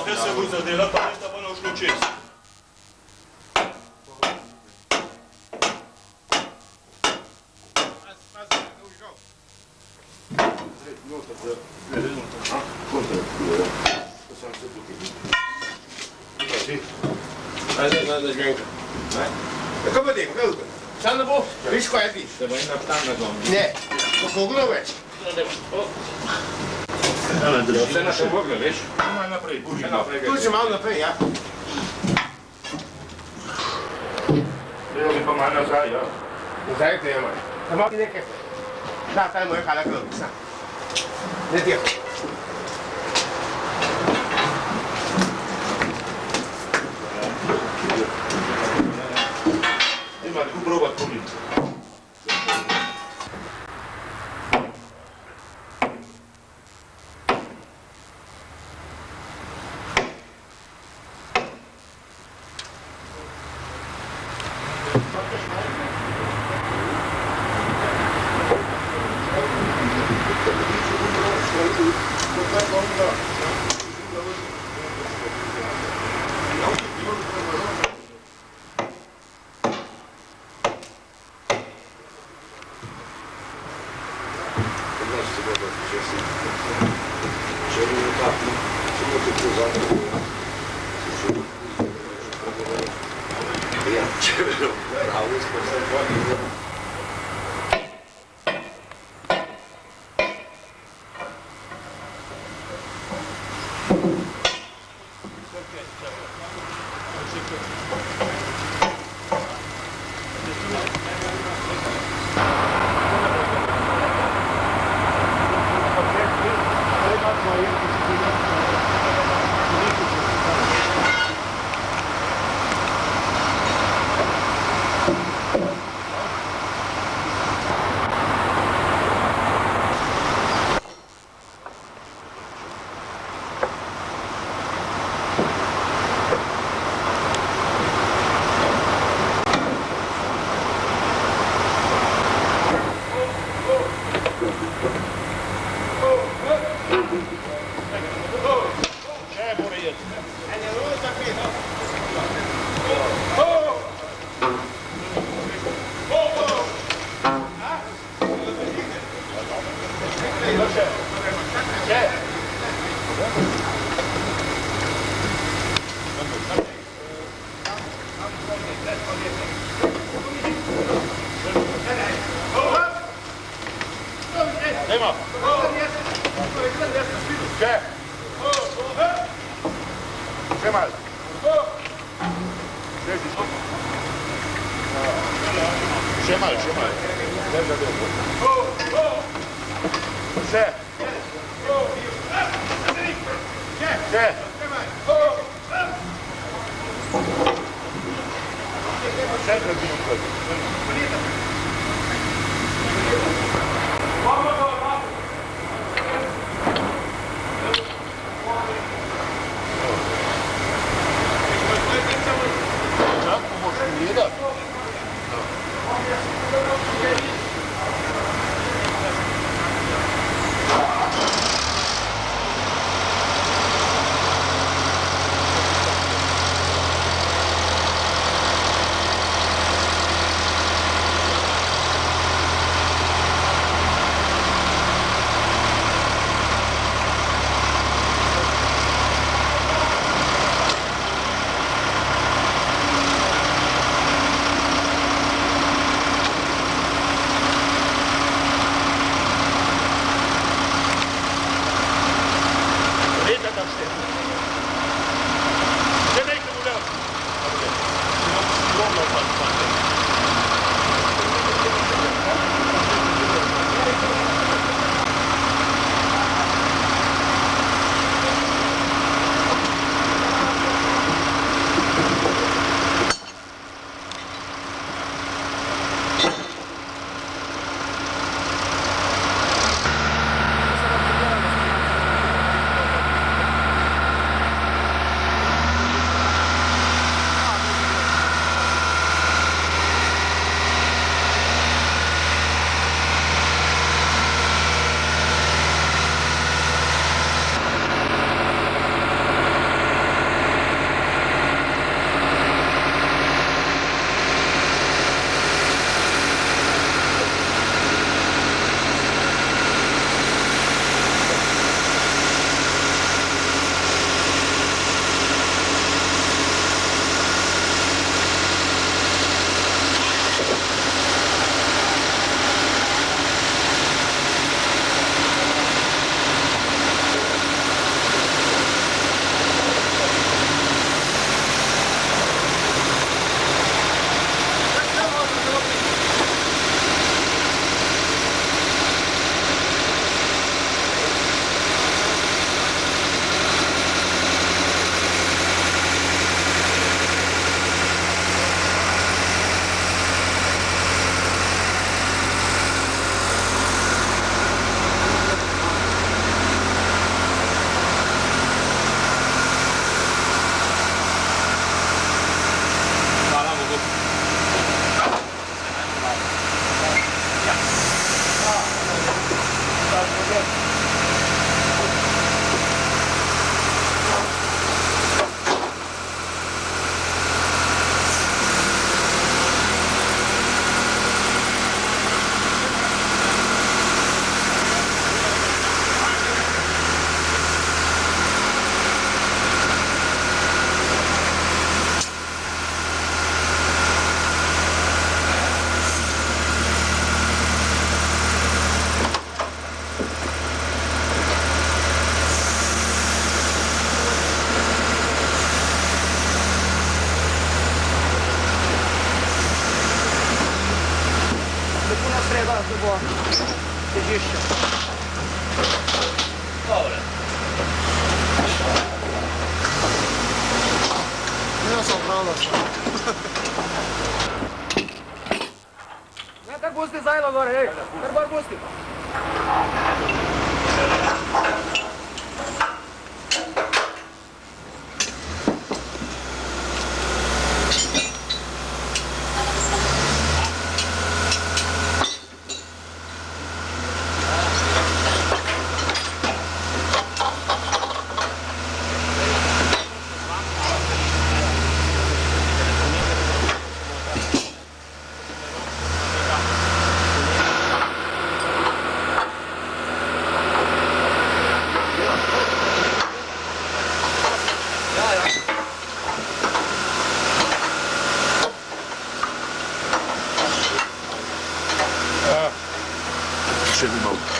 Essa coisa dele, a parede estava nos notícias. Come dico, Sandobu, viš koja je ti? Treba i na tam na domu. Ne, pogledaj već. Sve naše pogled, viš? Malo naprijed, buži. Tu će malo naprijed, ja. Evo mi pa malo nazaj, ja. Nazaj te imaj. Samo ti neke. Da, taj moj kada krv, sam. Ne ti je. Ima tu probat pomiti. dvorišče. Dobre. Jaz sem pravno. Ne, kar pusti zajlo gore, ej. Kar bar pusti. Še bi malo.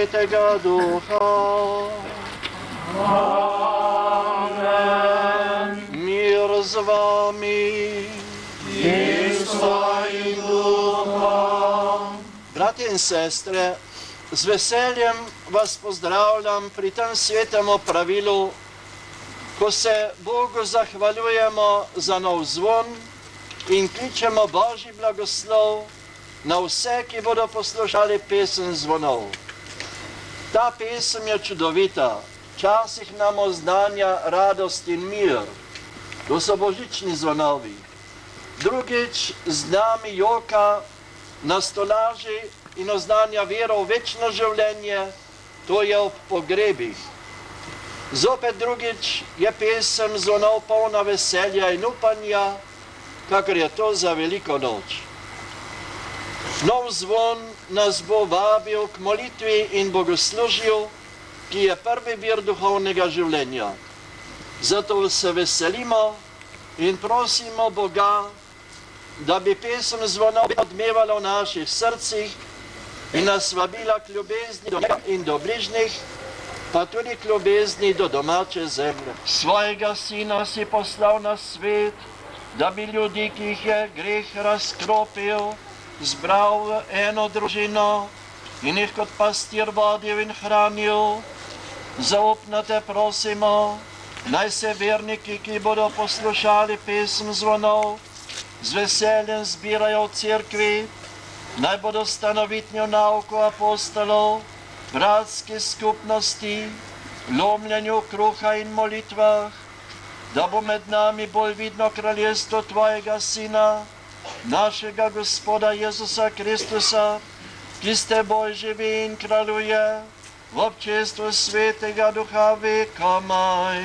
Svetega Duha. Amen. Mir z vami in s tvojim duhom. Bratje in sestre, z veseljem vas pozdravljam pri tem svetem opravilu, ko se Bogu zahvaljujemo za nov zvon in kličemo Božji blagoslov na vse, ki bodo poslušali pesem zvonov. Ta pesem je čudovita, včasih nam oznanja radost in mir, to so božični zvonovi. Drugič z nami joka na stolaži in oznanja vero v večno življenje, to je ob pogrebih. Zopet drugič je pesem zvonov polna veselja in upanja, kakor je to za Veliko noč. Nov zvon nas bo vabil k molitvi in bogoslužju, ki je prvi vir duhovnega življenja. Zato se veselimo in prosimo Boga, da bi pesem zvonov odmevala v naših srcih in nas vabila k ljubezni do njega in do bližnjih, pa tudi k ljubezni do domače zemlje. Svojega sina si poslal na svet, da bi ljudi, ki jih je greh razkropil, zbral v eno družino in jih kot pastir vodil in hranil. Zaupno te prosimo, naj se verniki, ki bodo poslušali pesem zvonov, z veseljem zbirajo v cerkvi, naj bodo stanovitni v nauku apostolov, bratski skupnosti, lomljenju kruha in molitvah, da bo med nami bolj vidno kraljestvo tvojega Sina, našega Gospoda Jezusa Kristusa, ki s teboj živi in kraljuje v občestvu Svetega Duha vekomaj.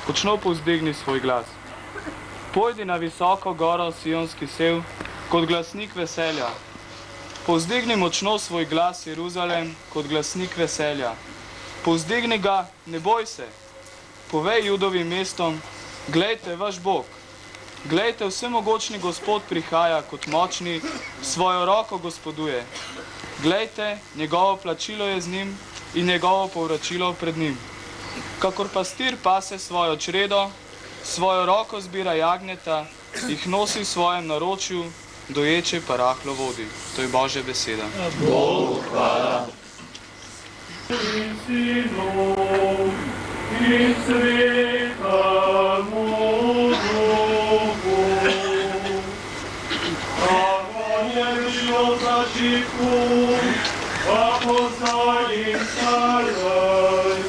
Močno povzdigni svoj glas. Pojdi na visoko goro Sionski sev kot glasnik veselja. Povzdigni močno svoj glas, Jeruzalem, kot glasnik veselja. Povzdigni ga, ne boj se. Povej Judovim mestom, glejte vaš Bog. Glejte, vsemogočni Gospod prihaja kot močni, svojo roko gospoduje. Glejte, njegovo plačilo je z njim in njegovo povračilo pred njim. Kakor pastir pase svojo čredo, svojo roko zbira jagnjeta, jih nosi v svojem naročju, doječe pa rahlo vodi. To je Božja beseda. Bogu hvala. In Sinu in Svetemu Duhu, kako je bilo za živku, pa poznalim caraj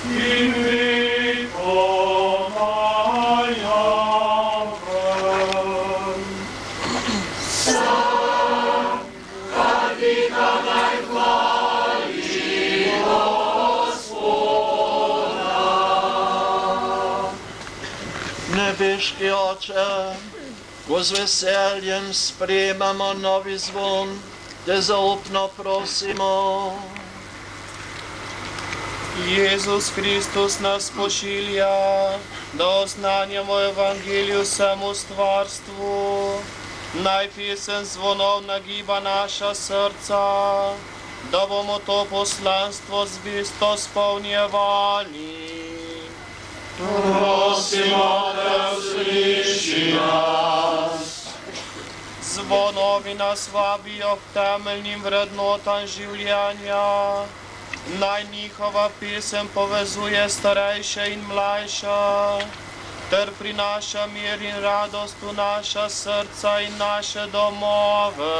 in vekomaj amen. Sam, kadika naj hvali Gospoda. Nebeški Oče, ko z veseljem sprejemamo novi zvon, te zaupno prosimo. Jezus Hristos nas pošilja, da oznanjamo Evangeliju vsemu stvarstvu. Naj pesem zvonov nagiba naša srca, da bomo to poslanstvo zvesto spolnjevali. Prosimo, da usliši nas. Zvonovi nas vabijo k temeljnim vrednotam življenja. Naj njihova pesem povezuje starejše in mlajša, ter prinaša mir in radost v naša srca in naše domove.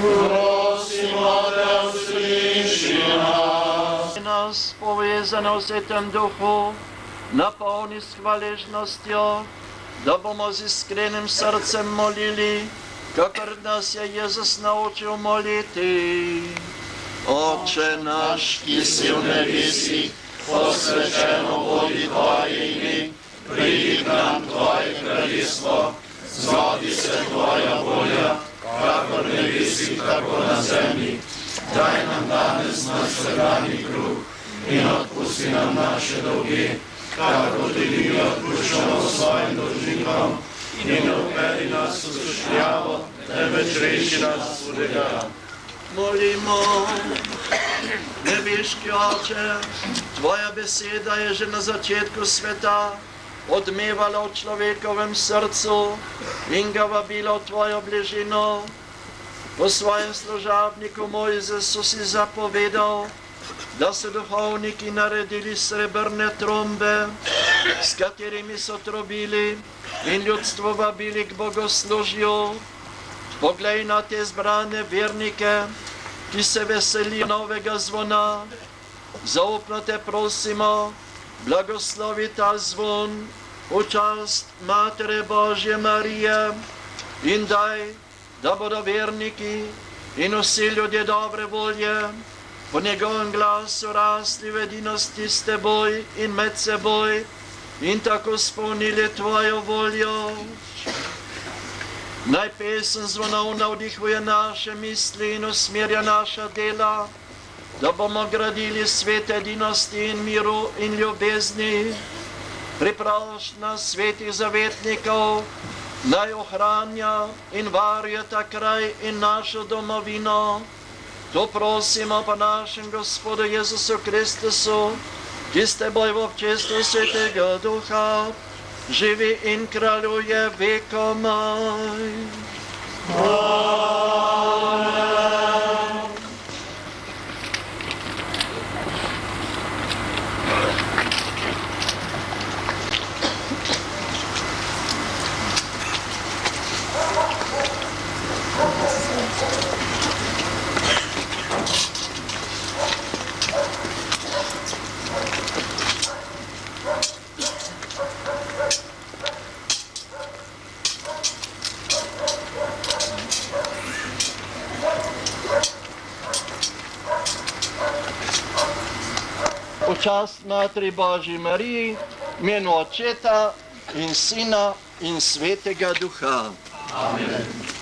Prosimo, da usliši nas povezano v Svetem Duhu, napolni s hvaležnostjo, da bomo z iskrenim srcem molili, kakor nas je Jezus naučil moliti. Oče naš, ki si v nebesih, posvečeno bodi Tvoje ime, pridi k nam Tvoje kraljestvo, zgodi se Tvoja volja, kakor v nebesih, tako na zemlji. Daj nam danes naš vsakdanji kruh in odpusti nam naše dolge, kakor tudi mi odpuščamo svojim dolžnikom, in ne uvedi nas v skušnjavo, temveč reši nas hudega. Molimo, nebeški Oče, Tvoja beseda je že na začetku sveta odmevala v človekovem srcu in ga vabila v Tvojo bližino. Po svojem služabniku Mojzesu si zapovedal, da so duhovniki naredili srebrne trombe, s katerimi so trobili in ljudstvo vabili k bogoslužju. Poglej na te zbrane vernike, ki se veselijo novega zvona. Zaupno te prosimo, blagoslovi ta zvon v čast Matere Božje Marije in daj, da bodo verniki in vsi ljudje dobre volje po njegovem glasu rasli v edinosti s Teboj in med seboj in tako spolnili Tvojo voljo. Naj pesem zvonov navdihuje naše misli in usmerja naša dela, da bomo gradili svet edinosti in miru in ljubezni. Priprošnja svetih zavetnikov naj ohranja in varuje ta kraj in našo domovino. To prosimo po našem Gospodu Jezusu Kristusu, ki s Teboj v občestvu Svetega Duha živi in kraljuje vekomaj. Amen. V čast Materi Božji Mariji, v imenu Očeta in Sina in Svetega Duha. Amen.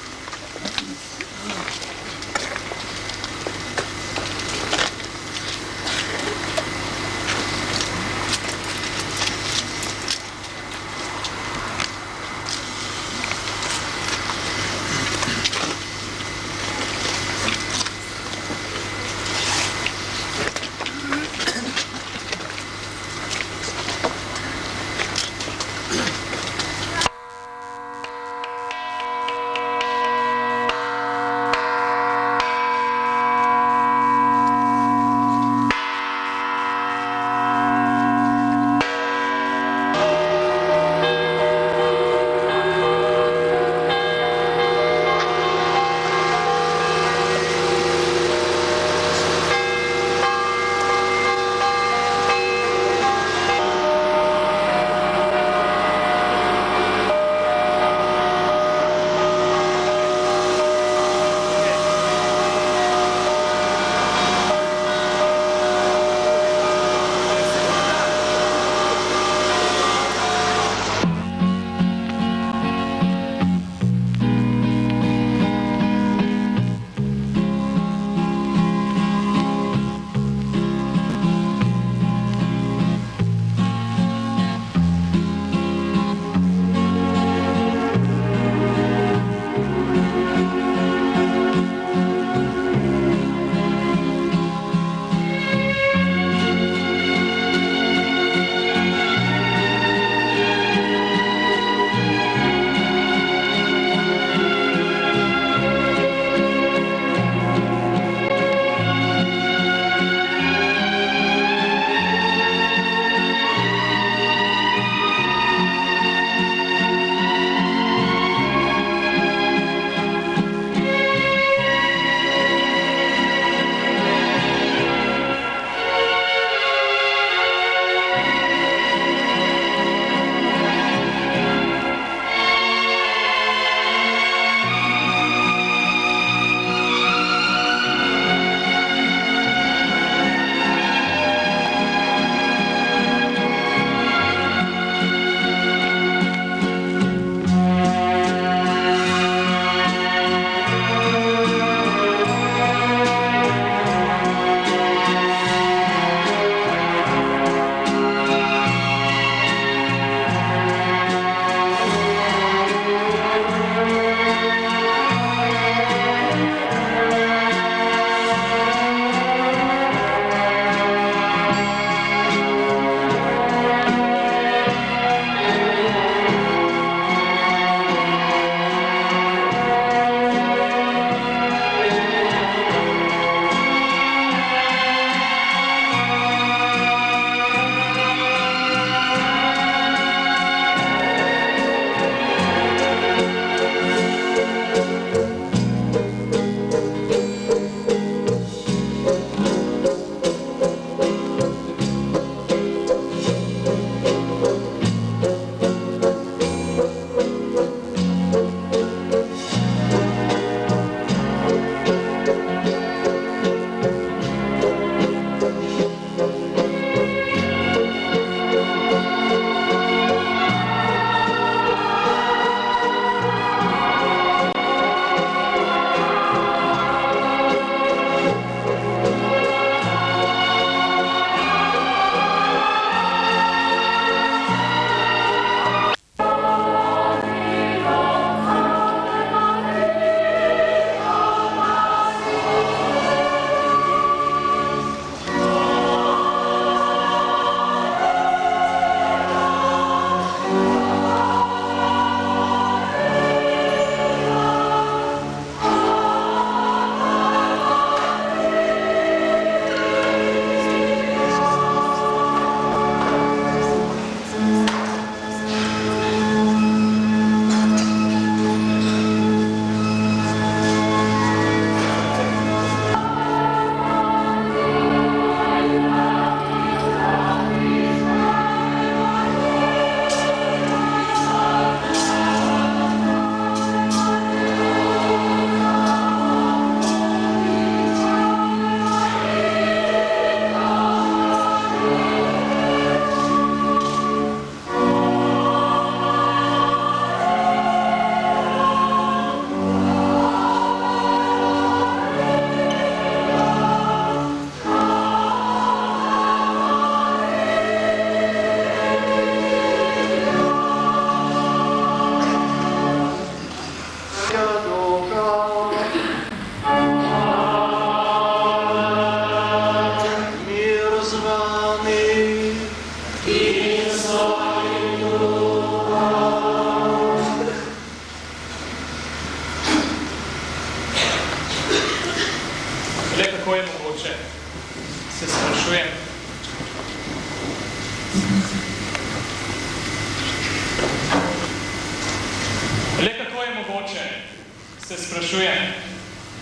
se sprašujem,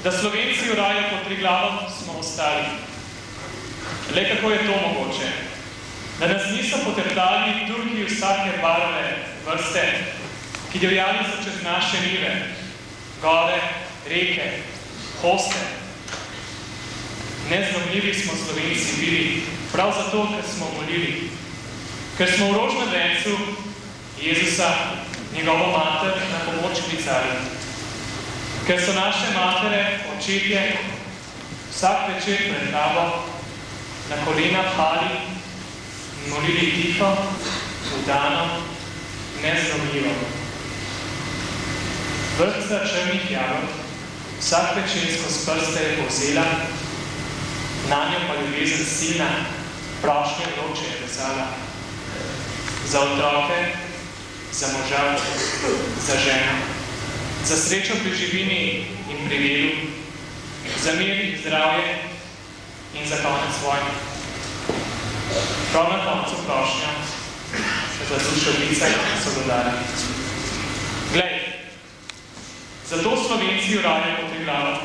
da Slovenci v raju pod Triglavom smo ostali. Le kako je to mogoče? Da nas niso poteptali Turki vsake barve vrste, ki divjali so čez naše rive, gore, reke, hoste. Nezlomljivi smo Slovenci bili, prav zato, ker smo molili, ker smo v rožnem vencu Jezusa, njegovo mater, na pomoč klicali, ker so naše matere, očetje, vsak večer pred tabo na kolena pali in molili tiho, vdano, nezlomljivo. Vrtca črnih jagod vsak večer skozi prste je povzela, nanjo pa ljubezen silna, prošnje vroče je vesala. Za otroke, za moža, za ženo, za srečo pri živini in pri delu, za mir in zdravje in za konec vojne. Prav na koncu prošnja za dušo lica so dodali. Glej, zato Slovenci v raju pod Triglavom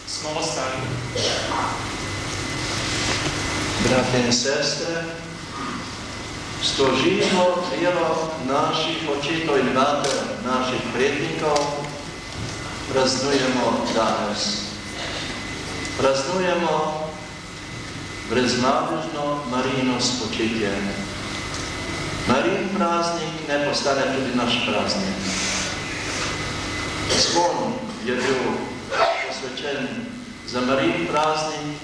smo ostali. Bratje in sestre, stožimo vero naših očetov in mater, naših prednikov, praznujemo danes. Praznujemo brezmadežno Marijino spočitje. Marijin praznik ne postane tudi naš praznik. Zvon je bil posvečen za Marijin praznik.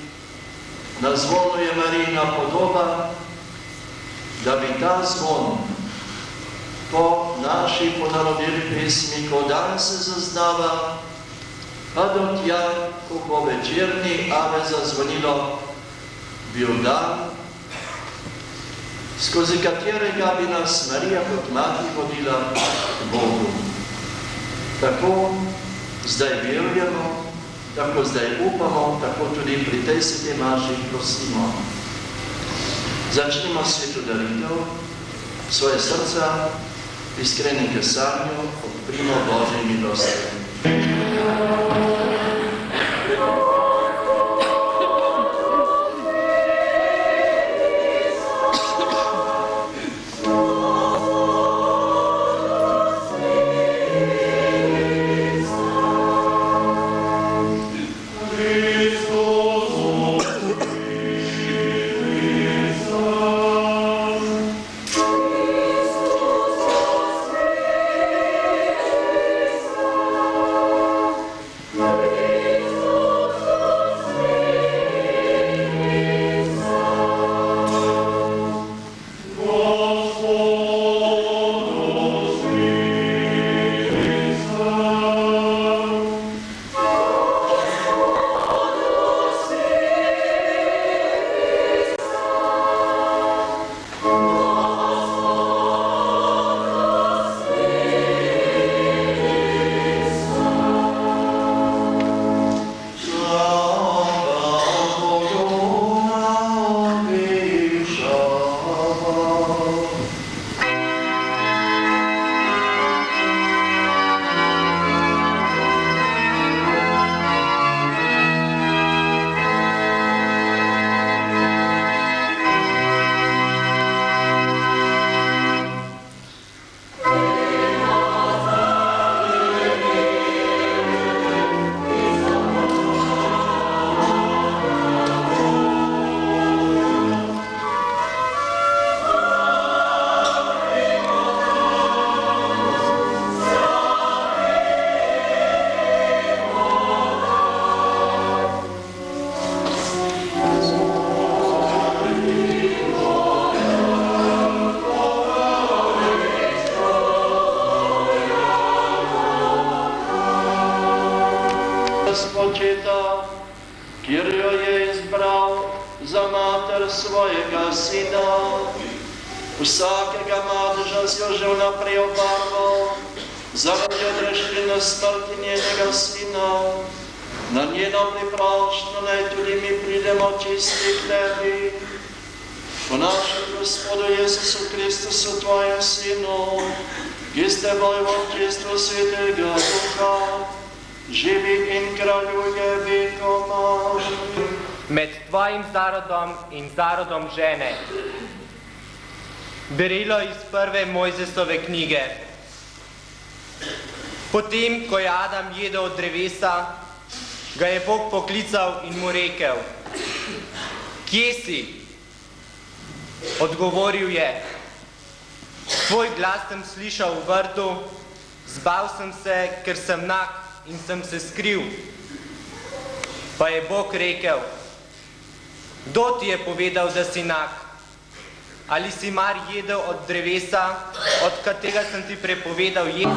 Na zvonu je Marijina podoba, da bi ta zvon po naši ponarodili pesmi, ko dan se zaznava, pa do tja, ko bo večerni ave zazvonilo, bil dan, skozi katerega bi nas Marija kot mati vodila k Bogu. Tako zdaj verujemo, tako zdaj upamo, tako tudi pri tej sveti maši prosimo. Začnimo sveto daritev, svoje srca, iskreni k sanju, odprimo Božji milosti. Očeta, kjer jo je izbral za mater svojega sina. Vsakega madeža si jo že vnaprej obarval, zaradi odrešljene smrti njenega sina. Na njeno priprošnjo naj tudi mi pridemo čisti k tebi. Po našem Gospodu Jezusu Kristusu, tvojem sinu, ki s teboj v občestvu Svetega Duha živi in kraljuje vekomat. Med tvojim zarodom in zarodom žene. Berilo iz prve Mojzesove knjige. Potem, ko je Adam jedel od drevesa, ga je Bog poklical in mu rekel: Kje si? Odgovoril je: Tvoj glas sem slišal v vrtu, zbal sem se, ker sem nag in sem se skril. Pa je Bog rekel: Kdo ti je povedal, da si nag? Ali si mar jedel od drevesa, od katerega sem ti prepovedal jesti?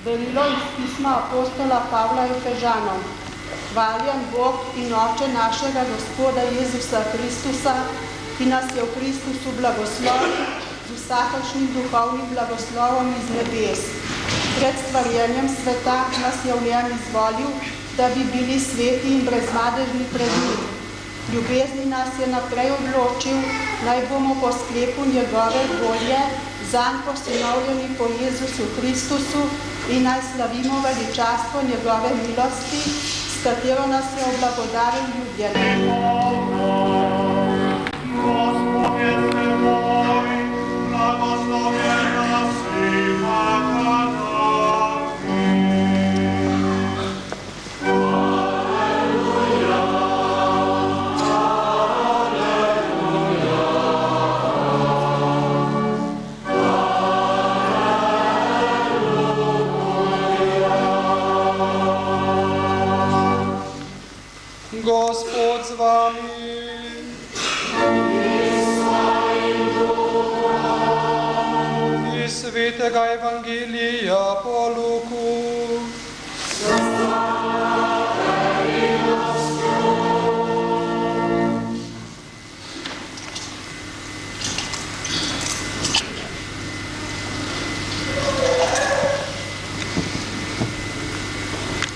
Berilo iz pisma apostola Pavla Efežanom. Hvaljen Bog in Oče našega Gospoda Jezusa Kristusa, ki nas je v Kristusu blagoslovil z vsakršnim duhovnim blagoslovom iz nebes. Pred stvarjenjem sveta nas je v njem izvolil, da bi bili sveti in brezmadežni pred njim. Ljubezni nas je naprej odločil, naj bomo po sklepu njegove volje zanj posinovljeni po Jezusu Kristusu in naj slavimo veličastvo njegove milosti, s katero nas je oblagodaril ljubljeni. Gospod z vami. Iz svetega evangelija po Luku.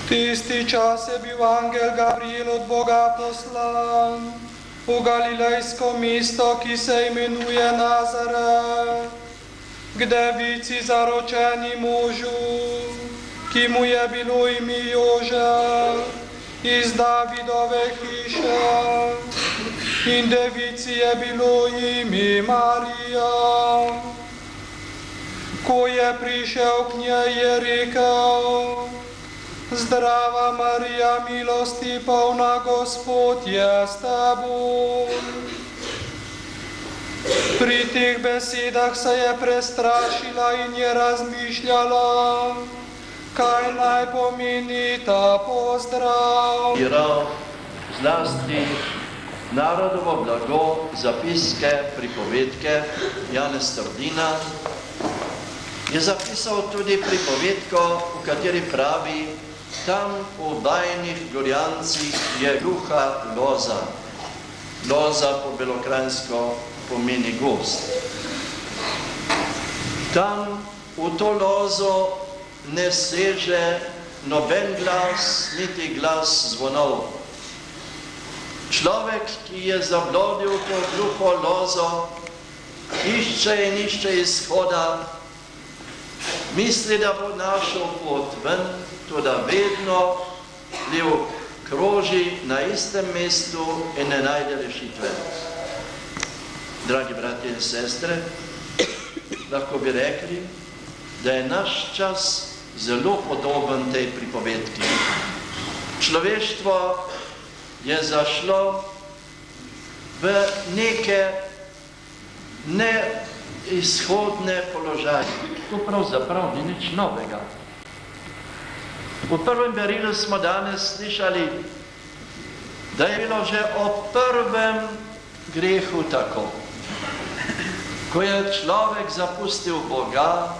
Tisti čas je bil angel Gabriel od Boga poslan v galilejsko mesto, ki se imenuje Nazaret, k devici zaročeni možu, ki mu je bilo ime Jožef, iz Davidove hiše, in devici je bilo ime Marija. Ko je prišel k njej, je rekel: Zdrava Marija, milosti polna, Gospod je s teboj. Pri teh besedah se je prestrašila in je razmišljala, kaj naj pomeni ta pozdrav. Zlasti narodovo blago, zapiske, pripovedke Janez Trdina je zapisal tudi pripovedko, v kateri pravi: Tam v bajnih Gorjancih je gluha loza. Loza po belokranjsko pomeni gozd. Tam v to lozo ne seže noben glas, niti glas zvonov. Človek, ki je zablodil to gluho lozo, išče in išče izhoda, misli, da bo našel pot ven, toda vedno kroži na istem mestu in ne najde rešitve. Dragi bratje in sestre, lahko bi rekli, da je naš čas zelo podoben tej pripovedki. Človeštvo je zašlo v neke neizhodne položaje. To pravzaprav ni nič novega. V prvem berilu smo danes slišali, da je bilo že o prvem grehu tako. Ko je človek zapustil Boga,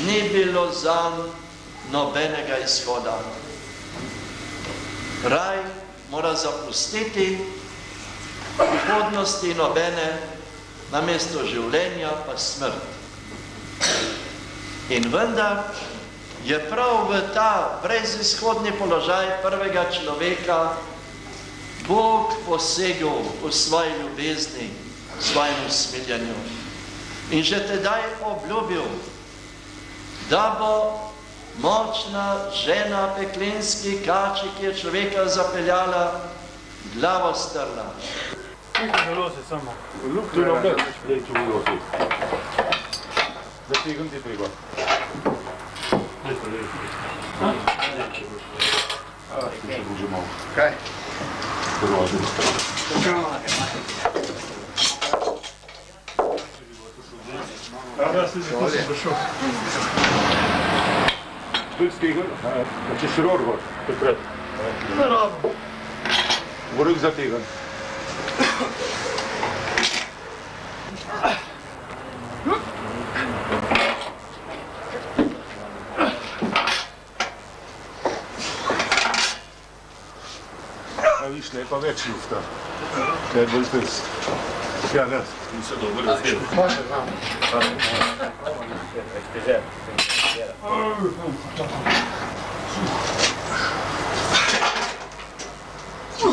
ni bilo zanj nobenega izhoda. Raj mora zapustiti, prihodnosti nobene, namesto življenja pa smrt. In vendar je prav v ta brezizhodni položaj prvega človeka Bog posegel v svoji ljubezni, v svojem usmiljanju. In že tedaj obljubil, da bo močna žena peklenski kači, ki je človeka zapeljala, glavo strla. Zelo se samo. Tu nam da, dej tu v losi. Zategam ti treba. Še druže malo. Kaj? Dorozi. Ja, se si tu si prišel. Bil stegel, da če si ror gor, takrat. Ne rabo. Vrh zategan. Viš, ne pa več lufta. Kaj je bolj pes. Ja, ne. In se dobro razdel. Može, znam.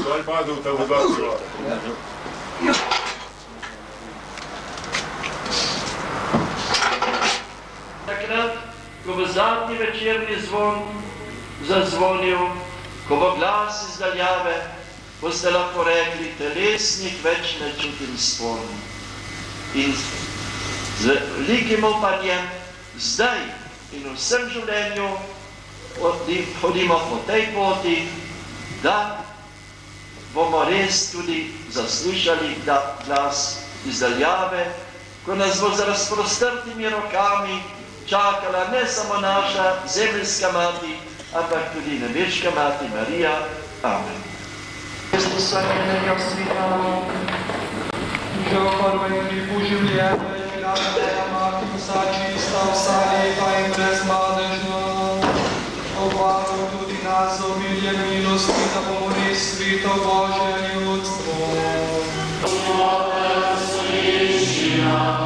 Daj padel ta voda celo. Takrat, ko bo zadnji večerni zvon zazvonil, ko bo glas iz daljave, boste lahko rekli, telesnih več ne čutim spon. In z velikim upanjem zdaj in v vsem življenju hodimo po tej poti, da bomo res tudi zaslišali glas iz daljave, ko nas bo z razprostrtimi rokami čakala ne samo naša zemeljska mati, ampak tudi nebeška mati Marija. Amen. Христоса небес святого, že v prvem lipu življenja je bila tvoja mati vsa čista, vsa lepa in brezmadežna. Obvaruj tudi nas z obiljem milosti, da bomo res sveto Božje ljudstvo. Gospode, sliši nas.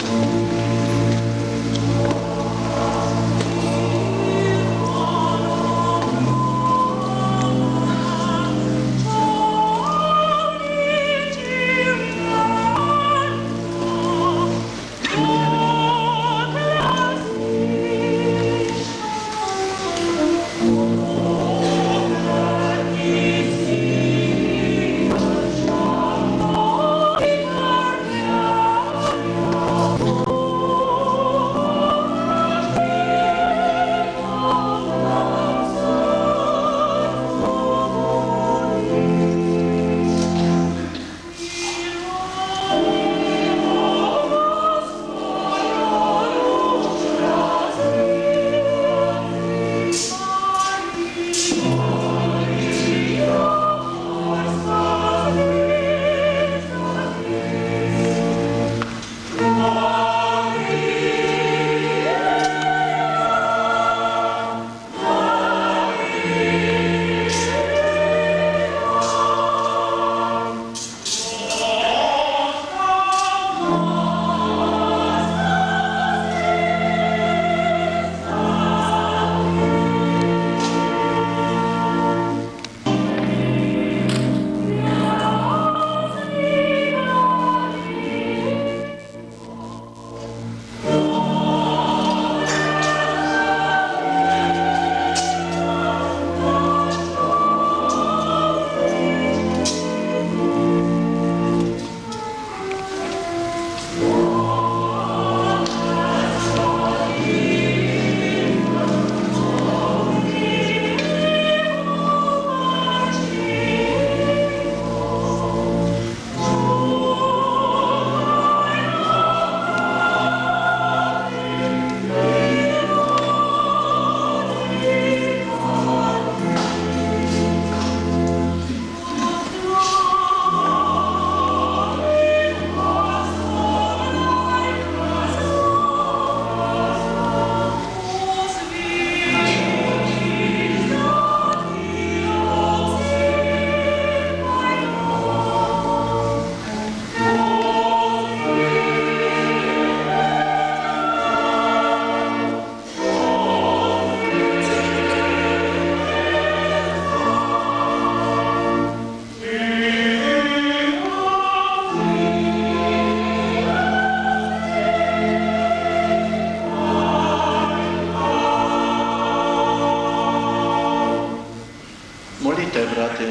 Oh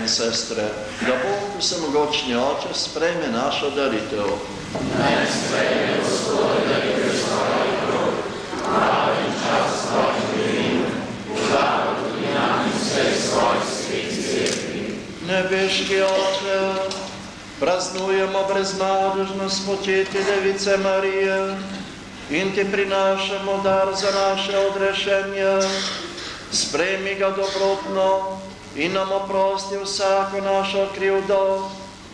in sestre, da Bog vsemogočni Oče sprejme našo daritev. Naj sprejme Gospod daritev svojih rok, pravi čas svojih mirin, vzlavo tudi nam in vsej svoj svet cerkvi. Nebeški Oče, praznujemo brezmadežnost početi Device Marije in ti prinašamo dar za naše odrešenje. Sprejmi ga dobrotno in nam oprosti vsako našo krivdo,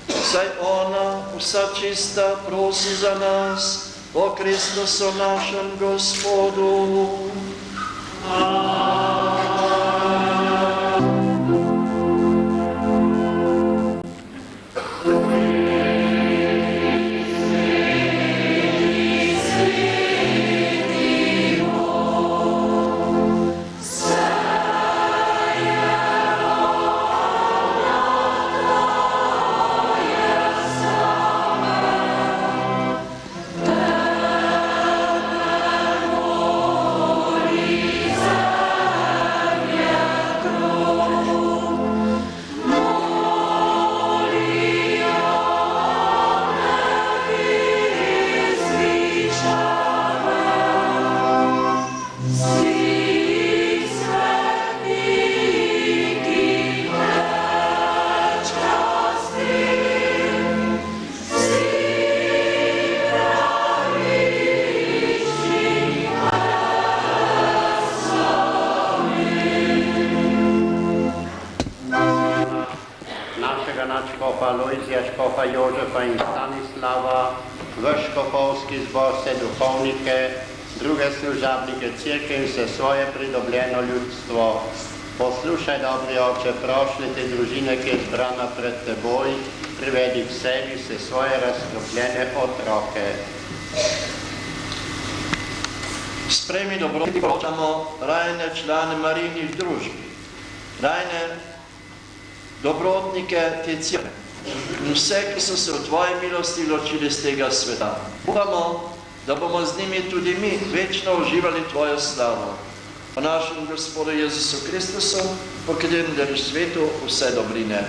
saj ona, vsa čista, prosi za nas, po Kristusu našem Gospodu. Škofa Lojzija, škofa Jožefa in Stanislava, v škofovski zbor vse duhovnike, druge služabnike cerkve in vse svoje pridobljeno ljudstvo. Poslušaj, dobri Oče, prošli te družine, ki je zbrana pred teboj, privedi k sebi vse svoje razkropljene otroke. Sprejmi dobroti, poročamo rajne člane Marijinih družb, rajne dobrotnike te cerkve in vse, ki so se v tvoji milosti ločili z tega sveta. Upamo, da bomo z njimi tudi mi večno uživali tvojo slavo. Po našem Gospodu Jezusu Kristusu, po katerem dariš svetu vse dobrine.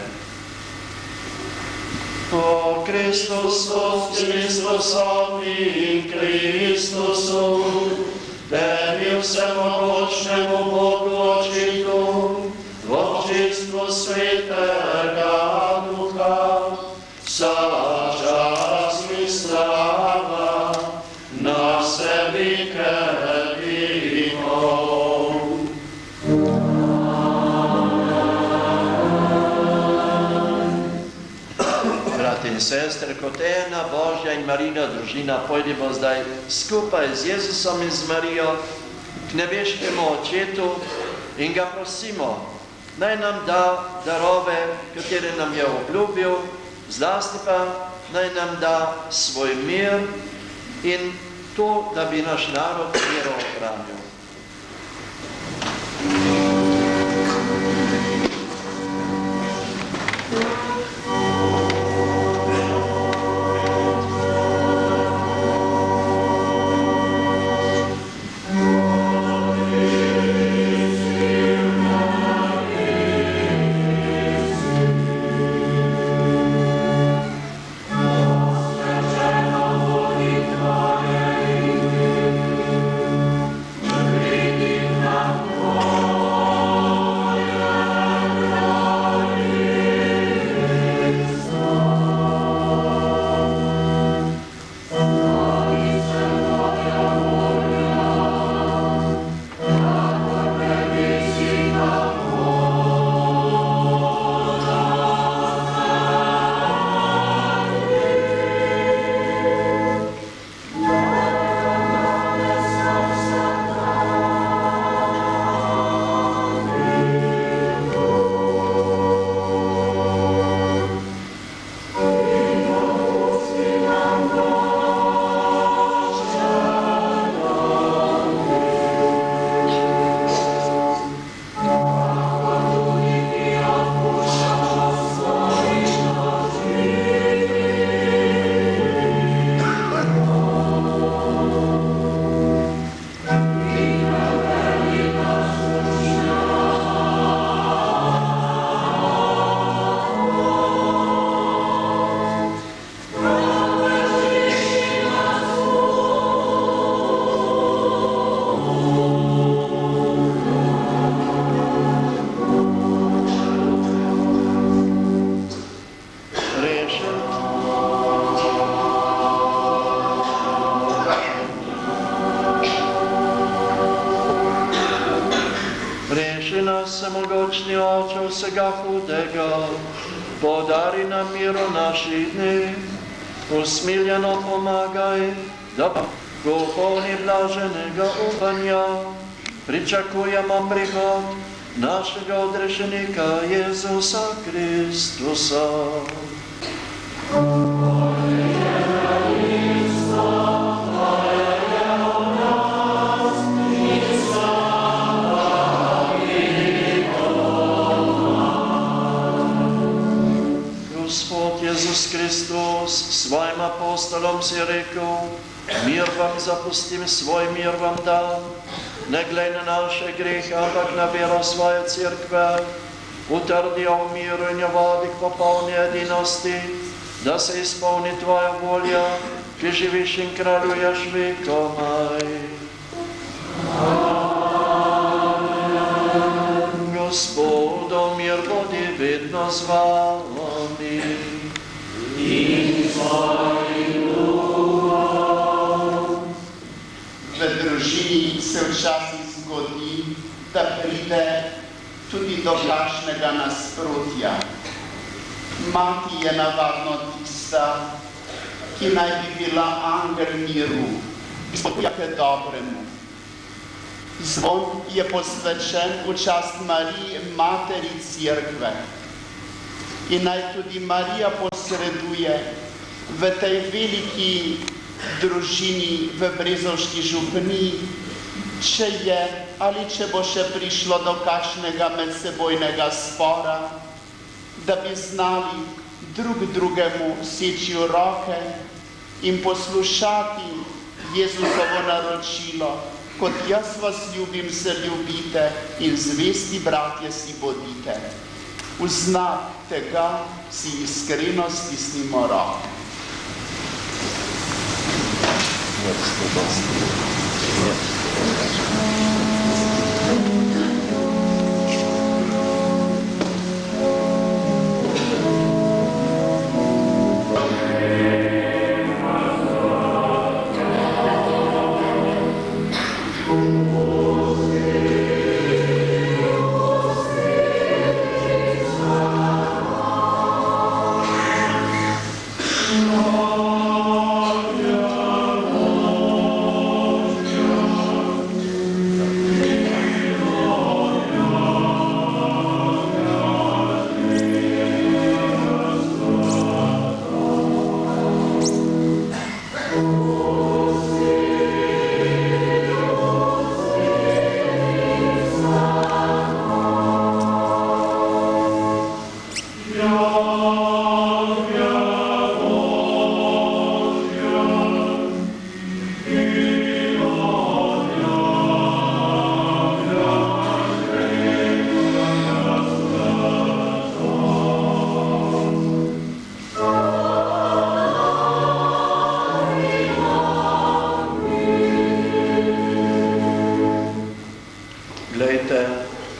O Kristusu, Kristusom in Kristusu, tebi vsemogočnemu Bogu Očitu, v občinstvu Svetega Duha, vsa čast in slava na sebi krepimo. Brati in sestre, kot ena Božja in Marijina družina, pojdimo zdaj skupaj z Jezusom in z Marijo k nebeškemu Očetu in ga prosimo, naj nam da darove, katere nam je obljubil, zlasti pa naj nam da svoj mir in to, da bi naš narod vero ohranil. Всемогочний Отче всега худega, подари нам миру наших дней, усмирено помагай, да го полни блаженega upanja, pričakujemo prihod našega odrešenika Jezusa Kristusa. Gospod Jezus Kristus svojim apostolom si rekel, mir vam zapustim, svoj mir vam dam, ne glej na naše grehe, ampak na vero svoje cerkve, utrdijo v miru in jo vodi k popolni edinosti, da se izpolni tvoja volja, ki živiš in kraljuješ vekomaj. Gospodo, mir bodi vedno z vami. In svojim duhom. V družini se včasih zgodi, da pride tudi do kakšnega nasprotja. Mati je navadno tista, ki naj bi bila angel miru, spodbuja k dobremu. Zvon je posvečen v čast Mariji, materi cerkve. In naj tudi Marija posreduje v tej veliki družini v Brezovški župniji, če je ali če bo še prišlo do kakšnega medsebojnega spora, da bi znali drug drugemu seči v roke in poslušati Jezusovo naročilo, kot jaz vas ljubim, se ljubite in zvesti bratje si bodite. V znak tega si iskreno stisnimo roke.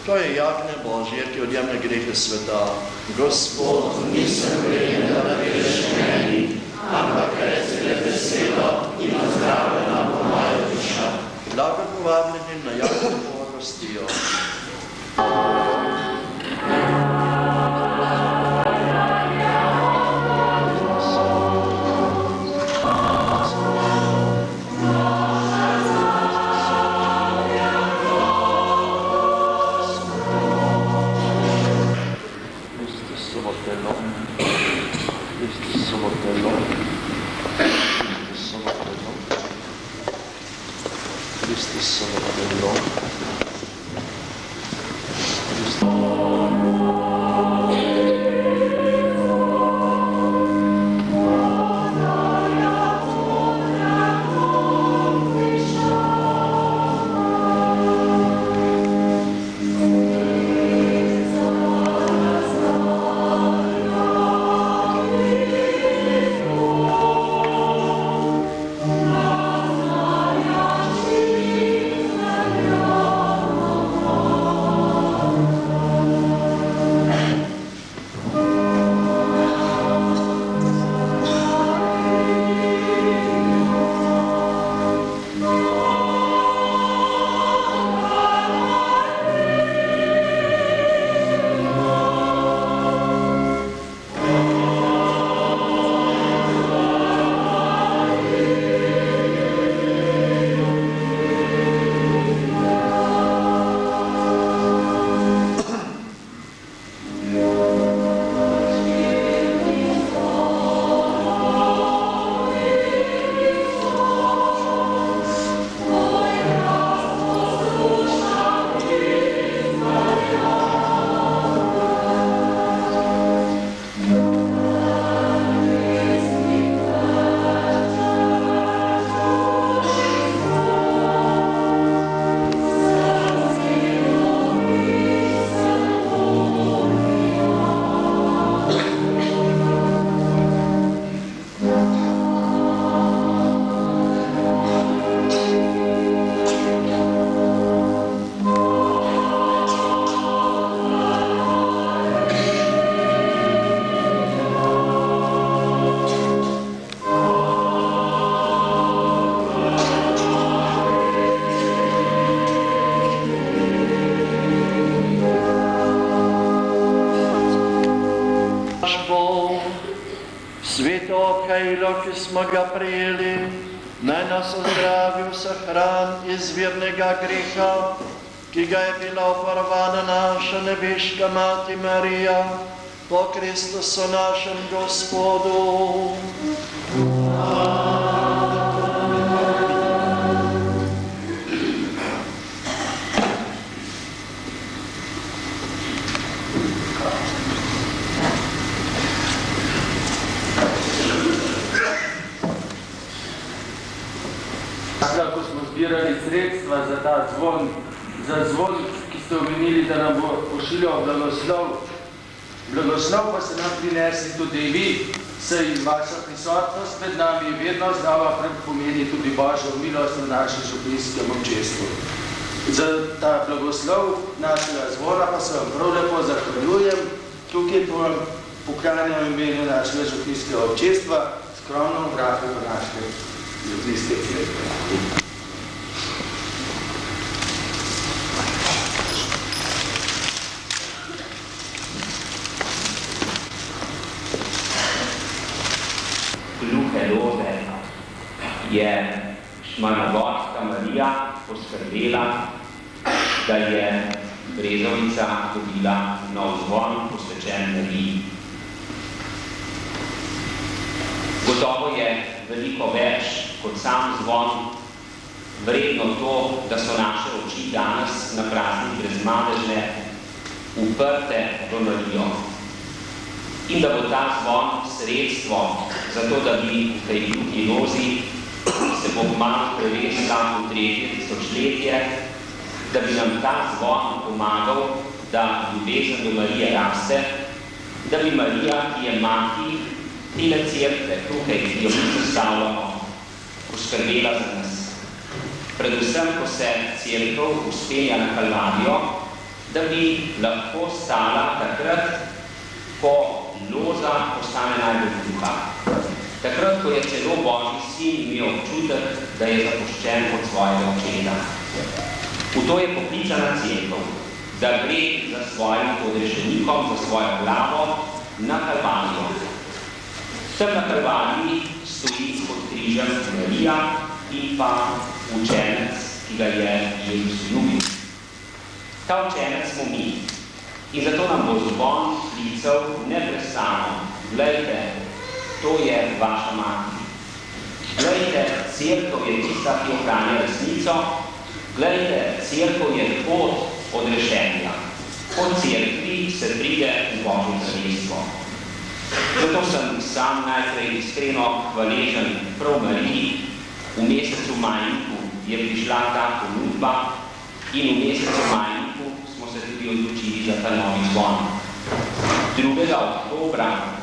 To je jagnje Božje, ki odjemne grehe sveta. Gospod, nisem vreden, da navedeš meni, ampak reci le besedo in ozdravljena bo moja duša. Blago povabljenim na jagnje pogostijo. Oh smo ga prijeli, naj nas ozdravi vseh ran izvirnega greha, ki ga je bila obvarovana naša nebeška Mati Marija, po Kristusu našem Gospodu. Ko smo zbirali sredstva za ta zvon, ki ste omenili, da nam bo pošiljal blagoslov. Blagoslov pa se nam prinesli tudi vi, saj vaša prisotnost med nami vedno znova pomeni tudi Božjo milost v našem župnijskem občestvu. Za ta blagoslov našega zvona pa se vam prav lepo zahvaljujem, tukaj pa vam poklanjam imenu našega župnijskega občestva, skromno obratno v naše župnijske cerkve. Gluhe loze je Šmarnogorska Marija poskrbela, da je Brezovica dobila nov zvon posvečen Mariji. Gotovo je veliko več kot sam zvon vredno to, da so naše oči danes na praznik brezmadežne uprte v Marijo. In da bo ta zvon sredstvo za to, da bi v tej gluhi lozi se bo kmalu prevesila v 3. tisočletje, da bi nam ta zvon pomagal, da ljubezen do Marije raste, da bi Marija, ki je mati tele cerkve, tukaj, ki jo mi postavljamo, poskrbela za nas. Predvsem, ko se cerkev uspenja na Kalvarijo, da bi lahko stala takrat, ko loza postane najbolj gluha. Takrat, ko je celo Božji sin imel občutek, da je zapuščen od svojega očeta. V to je poklicana cerkev, da gre za svojim odrešenikom, za svojo glavo na Kalvarijo. Tam na Kalvariji stoji pod križem Marija in pa učenec, ki ga je Jezus ljubil. Ta učenec smo mi. In zato nam bo zvon klical neprestano. Glejte, to je vaša mati. Glejte, cerkev je tista, ki ohranja resnico. Glejte, cerkev je pot odrešenja. Po cerkvi se pride v Božje kraljestvo. Zato sem sam najprej iskreno hvaležen prav Mariji. V mesecu majniku je prišla ta ponudba in v mesecu majniku smo se tudi odločili za ta novi zvon. 2. oktobra,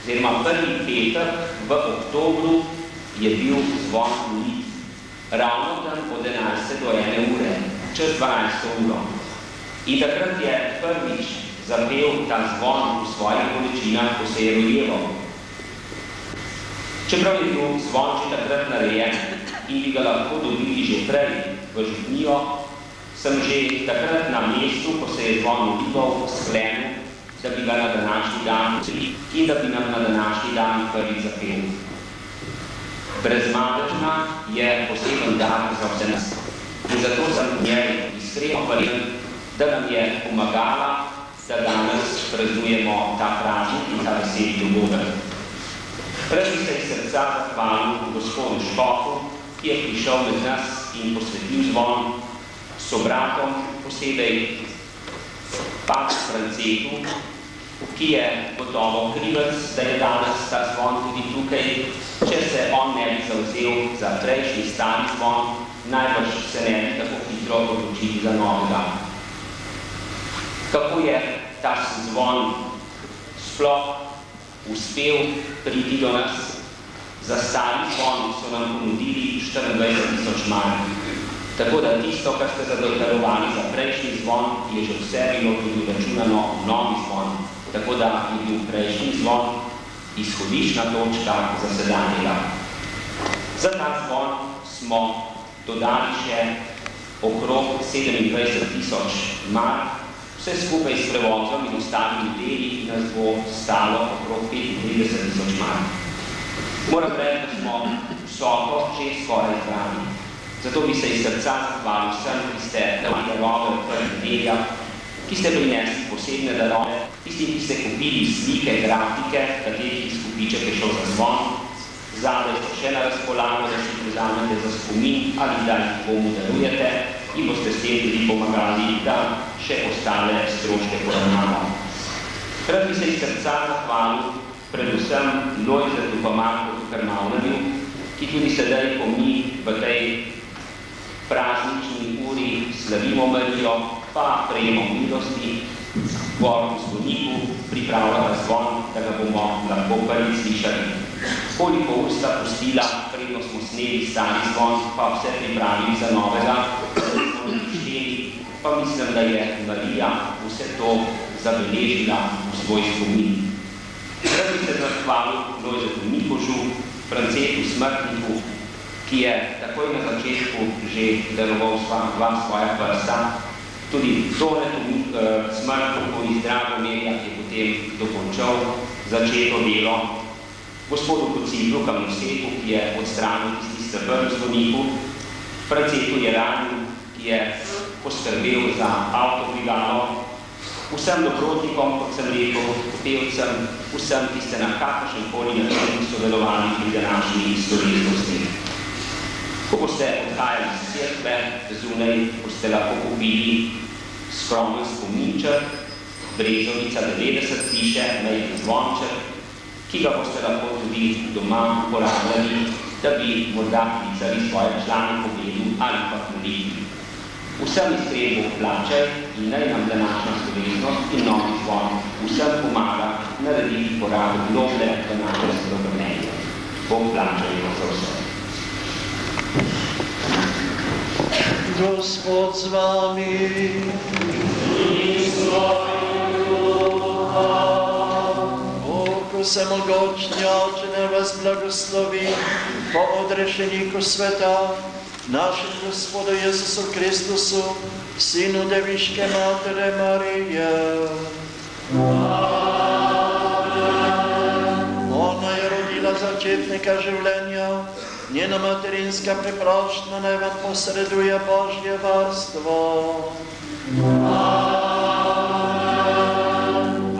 oziroma 1. petek v oktobru je bil zvon ulit. Ravno dan od 11. do 1. ure, čez 12. uro. In takrat je prvič zapel ta zvon v svojih bolečinah, ko se je rodilo. Čeprav je bil zvon že takrat narejen in bi ga lahko dobili že prej v župnijo, sem že takrat na mestu, ko se je zvon ulival, sklenil, da bi ga na današnji dan in da bi nam na današnji dan prvi zapel. Brezmadežna je poseben dan za vse nas. In zato sem njej iskreno hvaležen, da nam je pomagala, da danes praznujemo ta praznik in ta veseli dogodek. Prej bi se iz srca zahvalil gospodu Škofu, ki je prišel med nas in posvetil zvon, sobratom, posebej pač Francetu, ki je gotovo krivec, da je danes ta zvon tudi tukaj. Če se on ne bi zavzel za prejšnji stari zvon, najbrž se ne bi tako hitro odločili za novega. Kako je ta zvon sploh uspel priti do nas? Za stari zvon so nam ponudili 24.000 mark. Tako da tisto, kar ste zadoktarovali za prejšnji zvon, je že vse bilo tudi računano novi zvon. Tako da je bil prejšnji zvon izhodiščna točka za sedanjega. Za ta zvon smo dodali še okrog 27.000 mark. Vse skupaj s prevozom in ostalimi deli nas bo stalo okrog 35.000 mark. Moram reči, da smo vsoto že skoraj zbrani. Zato bi se iz srca zahvalil vsem, ki ste dali darove v prvih nedeljah, ki ste prinesli posebne darove, tisti, ki ste kupili slike, grafike, katerih izkupiček je šel za zvon, zadaj so še na razpolago, da si jih vzamete za spomin ali da jih komu darujete in boste s tem tudi pomagali, da še ostale stroške poravnamo. Rad bi se iz srca zahvalil predvsem Lojzetu pa Marku Krmavnarju, ki tudi sedaj, ko mi v tej praznični uri slavimo Marijo, pa prejemo milosti, Boru zvoniku pripravlja zvon, da ga bomo lahko prvi slišali. Koliko ur sta pustila, predno smo sneli stari zvon, pa vse pripravili za novega, pa mislim, da je Marija vse to zabeležila v svoj spomin. Rad bi se zahvalil Lojzetu Mikožu, Francetu Smrtniku, ki je takoj na začetku že daroval dva svoja prsta, tudi Tonetu Smrtniku iz Dragomerja, ki je potem dokončal začeto delo, gospodu Kociblu Kamnosetu, ki je odstranil tisti stebr v zvoniku, Francetu Jeranju, ki je poskrbel za avtobrigado, vsem dobrotnikom, kot sem rekel, pevcem, vsem, ki ste na kakršenkoli način sodelovali pri današnji slovesnosti. Ko boste odhajali z cerkve, zunaj, boste lahko kupili skromen spominček, Brezovica 90 piše, majhen zvonček, ki ga boste lahko tudi doma uporabljali, da bi morda klicali svoje člane po bedu ali pa molitvi. Vsem iztrebu plačaj in naj nam današnja slovesnost in novi zvon vsem pomaga narediti korak globlje v naše spremenje. Bog plačaj za vse. Gospod z vami in s tvojim duhom. Bog vsemogočni Oče, naj vas blagoslovi po odrešeniku sveta, našem Gospodu Jezusu Kristusu, Sinu Deviške Matere Marije. Ona je rodila začetnika življenja, njena materinska preprošnja naj vam posreduje Božje varstvo.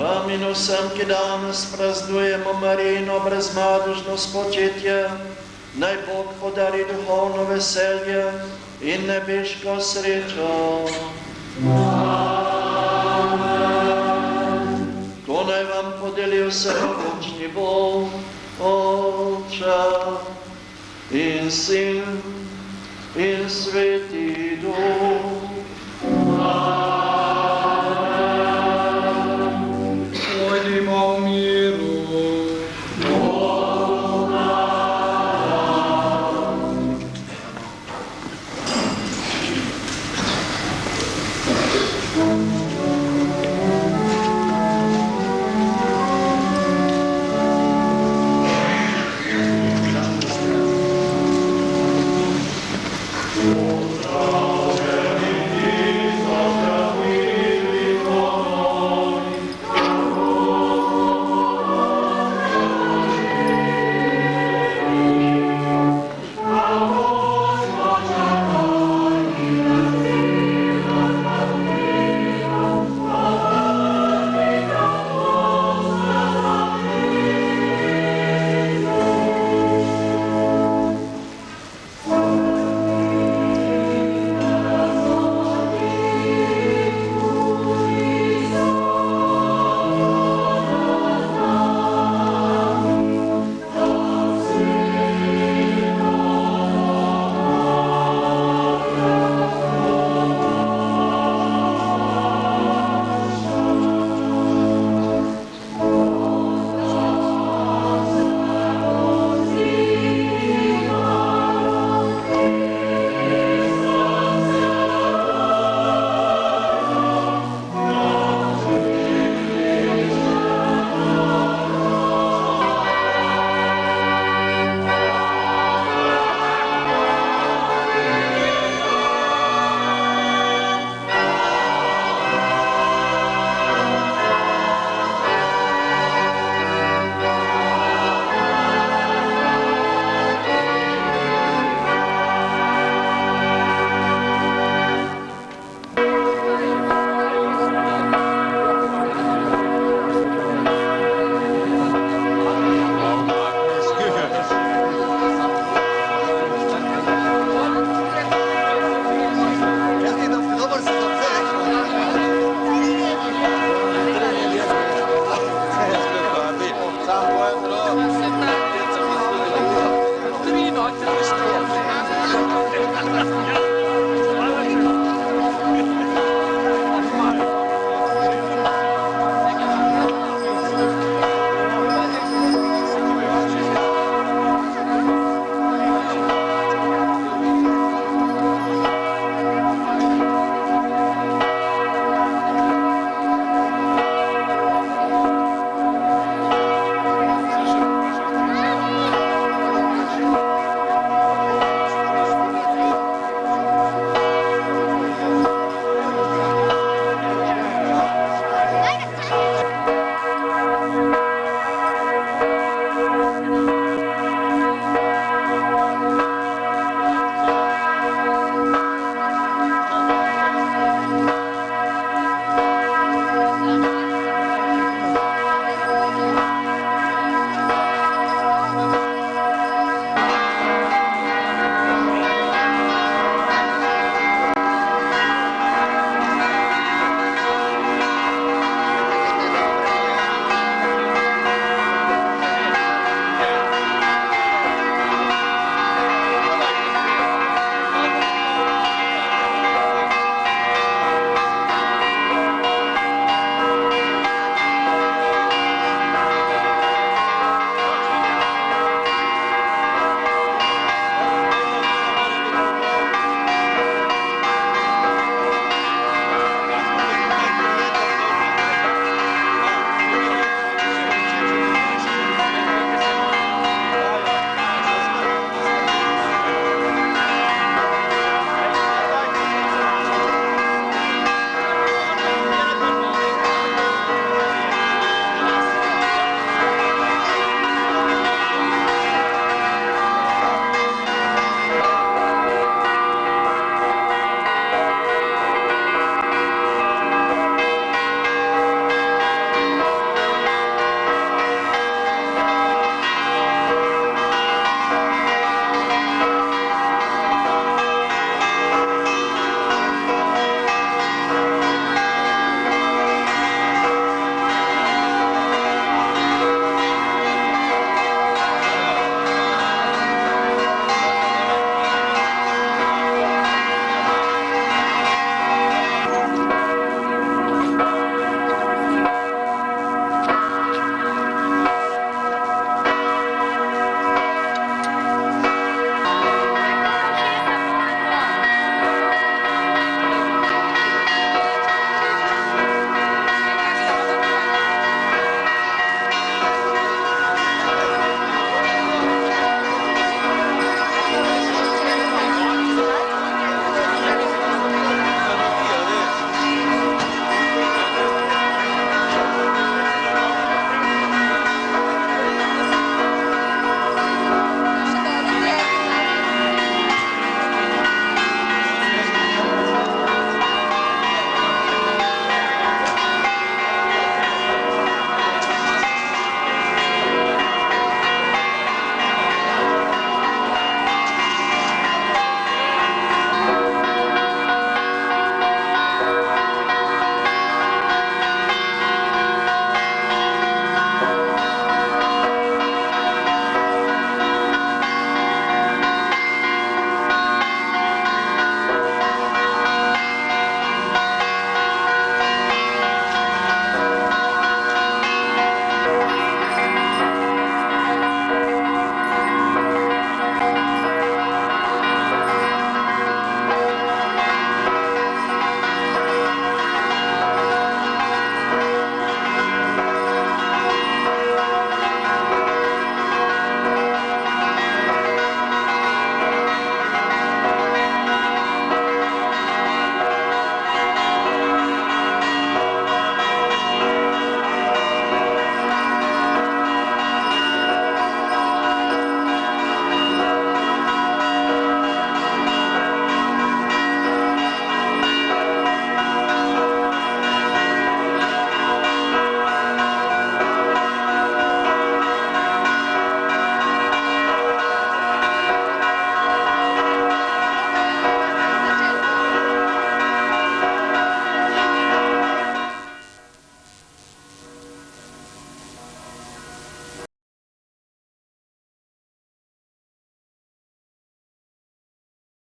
Vam in vsem, ki danes praznujemo Marijino brezmadežno spočetje, naj Bog podari duhovno veselje in nebeško srečo. To naj vam podeli vsemogočni Bog, Oče in Sin in Sveti Duh.